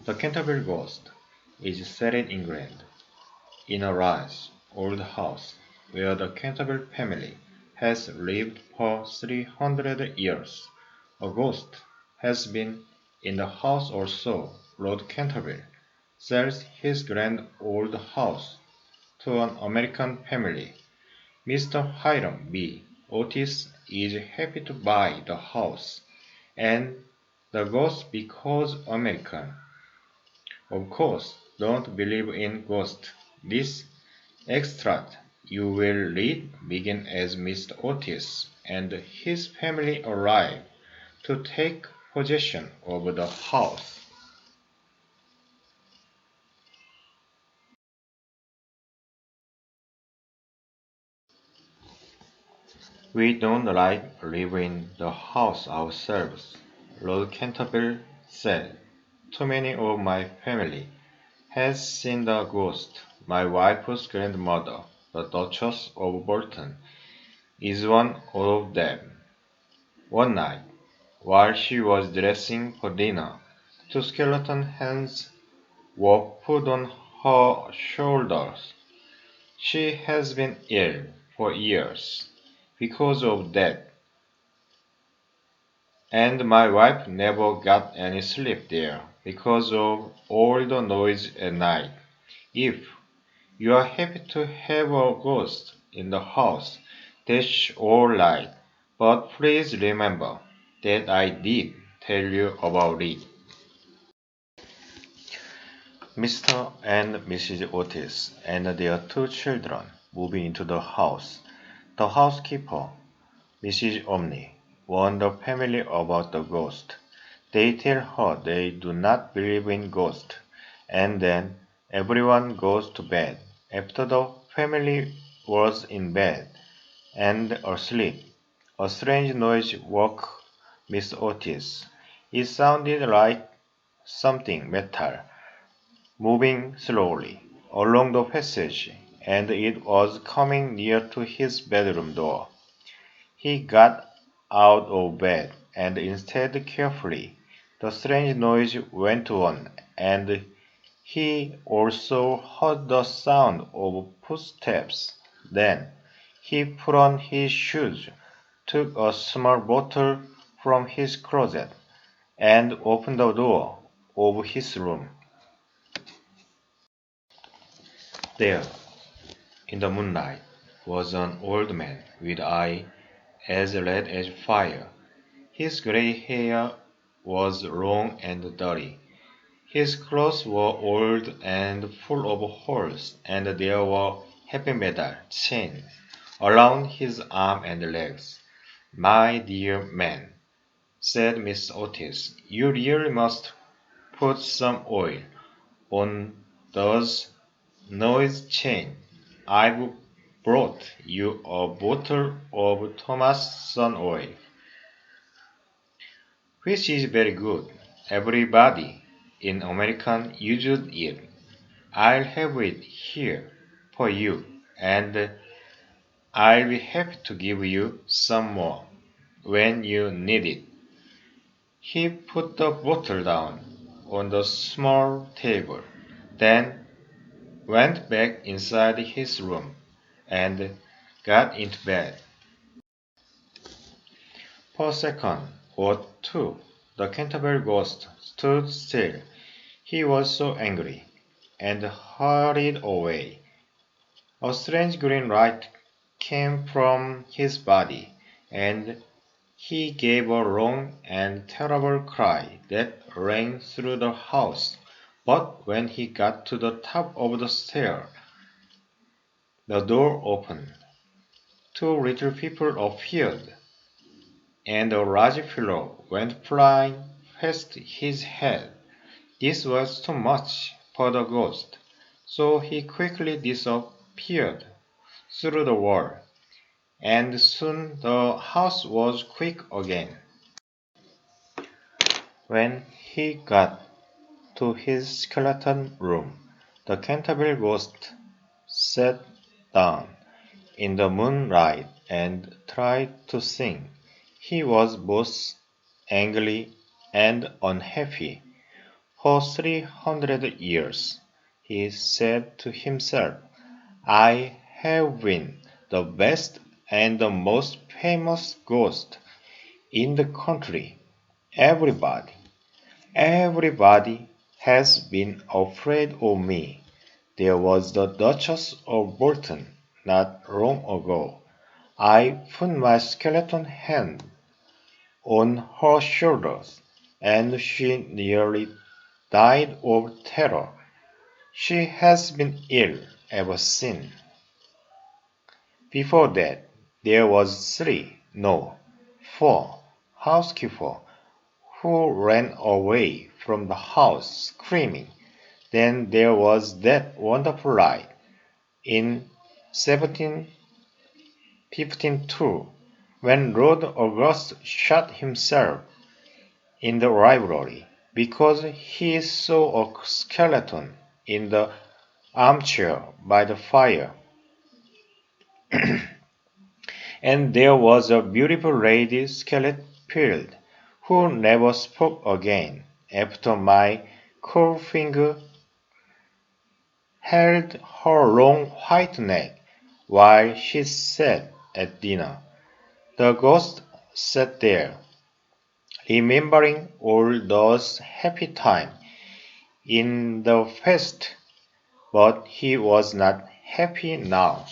The Canterville Ghost is set in England, in a large, old house where the Canterville family has lived for 300 years. A ghost has been in the house also. Lord Canterville sells his grand old house to an American family. Mr. Hiram B. Otis is happy to buy the house and the ghost because American. Of course, don't believe in ghosts. This extract you will read begins as Mr. Otis and his family arrive to take possession of the house. We don't like living in the house ourselves, Lord Canterville said. Too many of my family has seen the ghost. My wife's grandmother, the Duchess of Bolton, is one of them. One night, while she was dressing for dinner, two skeleton hands were put on her shoulders. She has been ill for years because of that, and my wife never got any sleep there because of all the noise at night. If you are happy to have a ghost in the house, that's all right, but please remember that I did tell you about it. Mr. and Mrs. Otis and their two children move into the house. The housekeeper, Mrs. Omni, warned the family about the ghost. They tell her they do not believe in ghosts, and then everyone goes to bed. After the family was in bed and asleep, a strange noise woke Miss Otis. It sounded like something metal moving slowly along the passage, and it was coming near to his bedroom door. He got out of bed and instead carefully. The strange noise went on, and he also heard the sound of footsteps. Then he put on his shoes, took a small bottle from his closet, and opened the door of his room. There, in the moonlight, was an old man with eyes as red as fire. His gray hair was long and dirty. His clothes were old and full of holes, and there were heavy metal chains around his arms and legs. "My dear man," said Miss Otis, "you really must put some oil on those noise chains. I've brought you a bottle of Thomason oil, which is very good. Everybody in America uses it. I'll have it here for you, and I'll be happy to give you some more when you need it." He put the bottle down on the small table, then went back inside his room and got into bed. For a second or two, the Canterbury Ghost stood still. He was so angry, and hurried away. A strange green light came from his body, and he gave a long and terrible cry that rang through the house. But when he got to the top of the stair, the door opened. Two little people appeared, and a large fellow went flying past his head. This was too much for the ghost, so he quickly disappeared through the wall, and soon the house was quiet again. When he got to his skeleton room, the Canterville Ghost sat down in the moonlight and tried to sing. He was both angry and unhappy. For 300 years, he said to himself, I have been the best and the most famous ghost in the country. Everybody, everybody has been afraid of me. There was the Duchess of Bolton not long ago. I put my skeleton hand on her shoulders, and she nearly died of terror. She has been ill ever since. Before that, there was no, four housekeeper who ran away from the house screaming. Then there was that wonderful light in 1752 when Lord August shot himself in the library because he saw a skeleton in the armchair by the fire. And there was a beautiful lady Skeletfield who never spoke again after my cool finger held her long white neck while she sat at dinner. The ghost sat there, remembering all those happy times in the past, but he was not happy now.